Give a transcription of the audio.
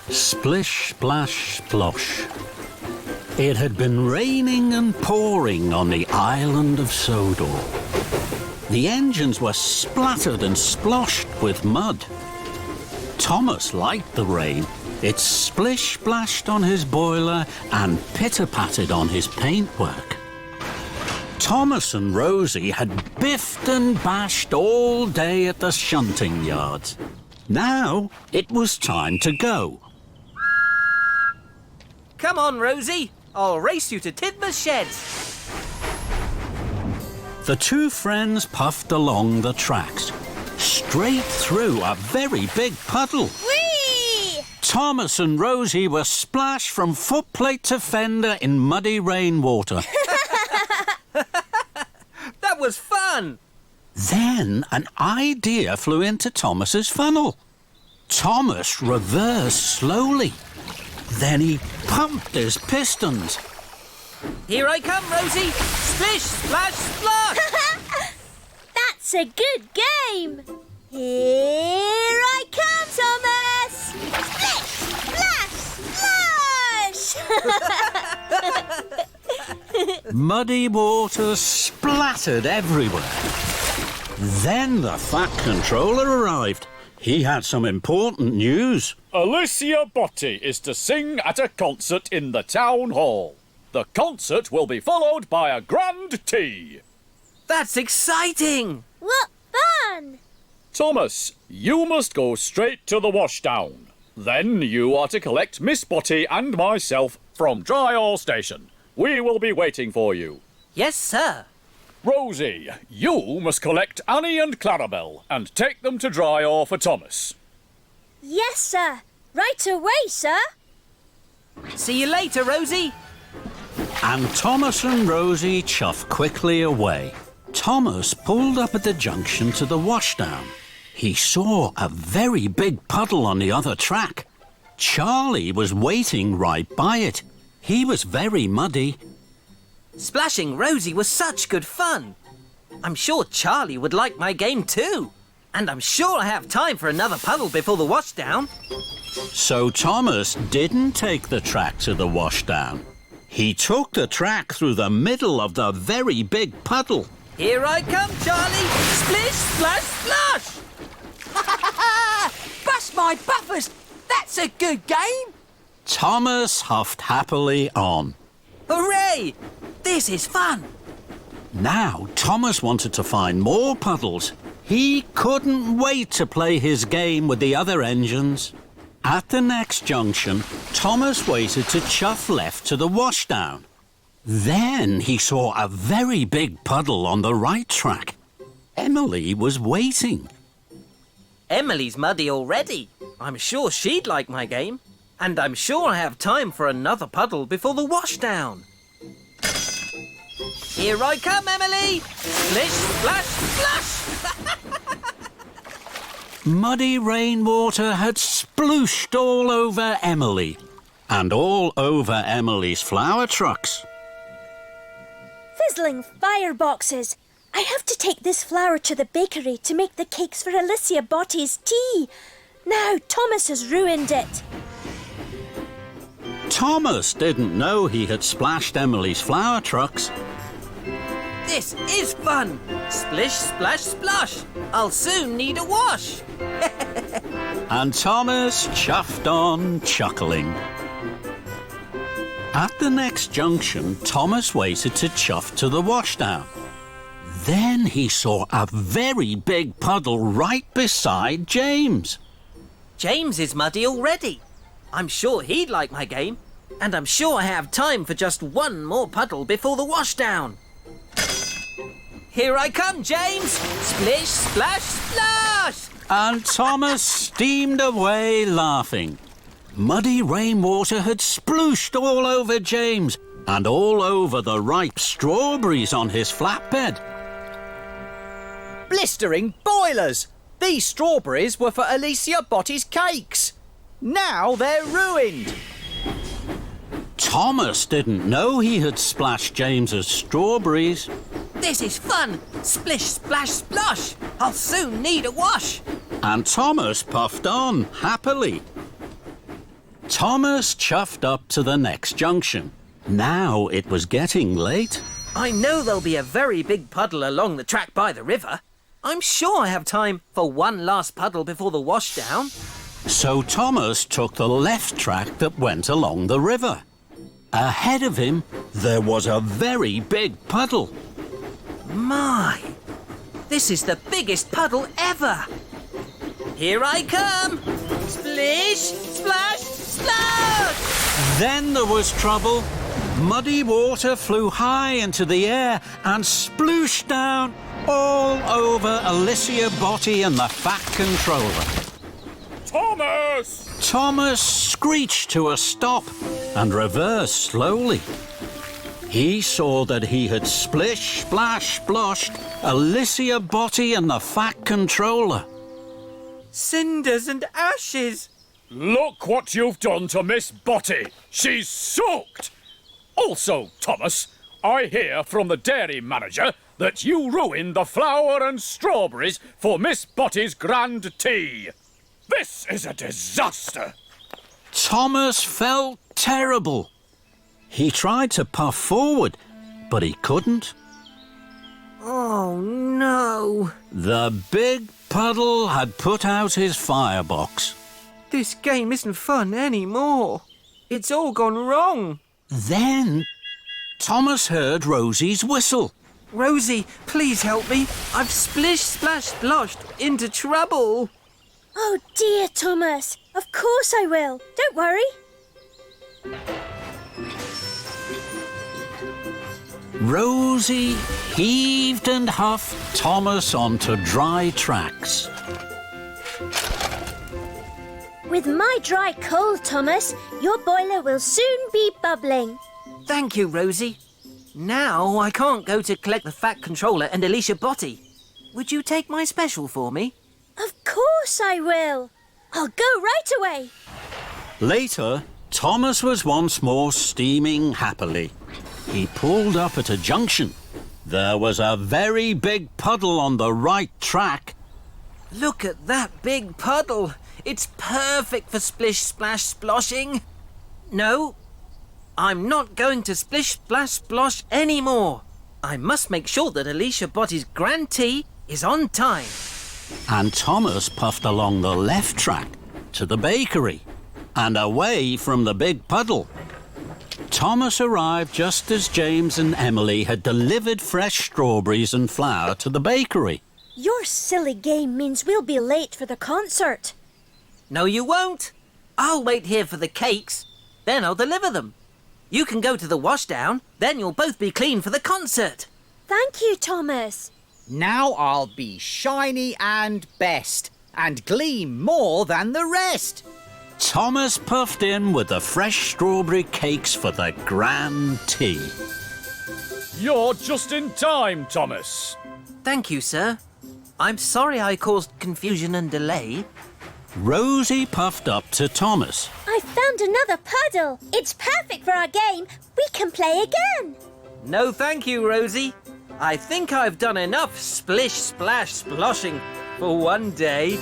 Splish, splash, splosh. It had been raining and pouring on the Island of Sodor. The engines were splattered and sploshed with mud. Thomas liked the rain. It splish-splashed on his boiler and pitter-patted on his paintwork. Thomas and Rosie had biffed and bashed all day at the shunting yards. Now it was time to go. Come on, Rosie. I'll race you to Tidmouth Sheds. The two friends puffed along the tracks, straight through a very big puddle. Whee! Thomas and Rosie were splashed from footplate to fender in muddy rainwater. That was fun. Then an idea flew into Thomas's funnel. Thomas reversed slowly. Then he pumped his pistons. Here I come, Rosie. Splish, splash, splosh. That's a good game. Here I come, Thomas. Splish, splash, splash. Muddy water splattered everywhere. Then the Fat Controller arrived. He had some important news. Alicia Botti is to sing at a concert in the town hall. The concert will be followed by a grand tea. That's exciting. What fun! Thomas, you must go straight to the washdown. Then you are to collect Miss Botti and myself from Dryall Station. We will be waiting for you. Yes, sir. Rosie, you must collect Annie and Clarabelle and take them to Dryall for Thomas. Yes, sir. Right away, sir. See you later, Rosie. And Thomas and Rosie chuffed quickly away. Thomas pulled up at the junction to the washdown. He saw a very big puddle on the other track. Charlie was waiting right by it. He was very muddy. Splashing Rosie was such good fun. I'm sure Charlie would like my game too. And I'm sure I have time for another puddle before the washdown. So Thomas didn't take the track to the washdown. He took the track through the middle of the very big puddle. Here I come, Charlie. Splish, splash, splash. Bust my buffers! That's a good game! Thomas huffed happily on. Hooray! This is fun. Now Thomas wanted to find more puddles. He couldn't wait to play his game with the other engines. At the next junction, Thomas waited to chuff left to the washdown. Then he saw a very big puddle on the right track. Emily was waiting. Emily's muddy already. I'm sure she'd like my game. And I'm sure I have time for another puddle before the washdown. Here I come, Emily! Splish, splash, splash! Muddy rainwater had splooshed all over Emily and all over Emily's flower trucks. Fizzling fireboxes. I have to take this flour to the bakery to make the cakes for Alicia Botti's tea. Now Thomas has ruined it. Thomas didn't know he had splashed Emily's flower trucks. This is fun! Splish, splash, splosh! I'll soon need a wash! And Thomas chuffed on, chuckling. At the next junction, Thomas waited to chuff to the washdown. Then he saw a very big puddle right beside James. James is muddy already. I'm sure he'd like my game. And I'm sure I have time for just one more puddle before the washdown. Here I come, James! Splish, splash, splash! And Thomas steamed away laughing. Muddy rainwater had splooshed all over James and all over the ripe strawberries on his flatbed. Blistering boilers! These strawberries were for Alicia Botti's cakes. Now they're ruined. Thomas didn't know he had splashed James's strawberries. This is fun! Splish, splash, splosh! I'll soon need a wash! And Thomas puffed on, happily. Thomas chuffed up to the next junction. Now it was getting late. I know there'll be a very big puddle along the track by the river. I'm sure I have time for one last puddle before the washdown. So Thomas took the left track that went along the river. Ahead of him, there was a very big puddle. My, this is the biggest puddle ever. Here I come. Splish, splash, splash! Then there was trouble. Muddy water flew high into the air and splooshed down all over Alicia Botti and the Fat Controller. Thomas! Thomas screeched to a stop and reversed slowly. He saw that he had splish, splash, splashed Alicia Botti and the Fat Controller. Cinders and ashes. Look what you've done to Miss Botti. She's soaked. Also, Thomas, I hear from the dairy manager that you ruined the flour and strawberries for Miss Botti's grand tea. This is a disaster. Thomas felt terrible. He tried to puff forward, but he couldn't. Oh, no. The big puddle had put out his firebox. This game isn't fun anymore. It's all gone wrong. Then Thomas heard Rosie's whistle. Rosie, please help me. I've splish, splash, splashed into trouble. Oh dear, Thomas. Of course I will. Don't worry. Rosie heaved and huffed Thomas onto dry tracks. With my dry coal, Thomas, your boiler will soon be bubbling. Thank you, Rosie. Now I can't go to collect the Fat Controller and Alicia Botti. Would you take my special for me? Of course I will. I'll go right away. Later, Thomas was once more steaming happily. He pulled up at a junction. There was a very big puddle on the right track. Look at that big puddle. It's perfect for splish, splash, sploshing. No, I'm not going to splish, splash, splosh anymore. I must make sure that Alicia Botti's grand tea is on time. And Thomas puffed along the left track to the bakery and away from the big puddle. Thomas arrived just as James and Emily had delivered fresh strawberries and flour to the bakery. Your silly game means we'll be late for the concert. No, you won't. I'll wait here for the cakes. Then I'll deliver them. You can go to the washdown. Then you'll both be clean for the concert. Thank you, Thomas. Now I'll be shiny and best, and gleam more than the rest. Thomas puffed in with the fresh strawberry cakes for the grand tea. You're just in time, Thomas. Thank you, sir. I'm sorry I caused confusion and delay. Rosie puffed up to Thomas. I found another puddle. It's perfect for our game. We can play again. No, thank you, Rosie. I think I've done enough splish, splash, sploshing for one day.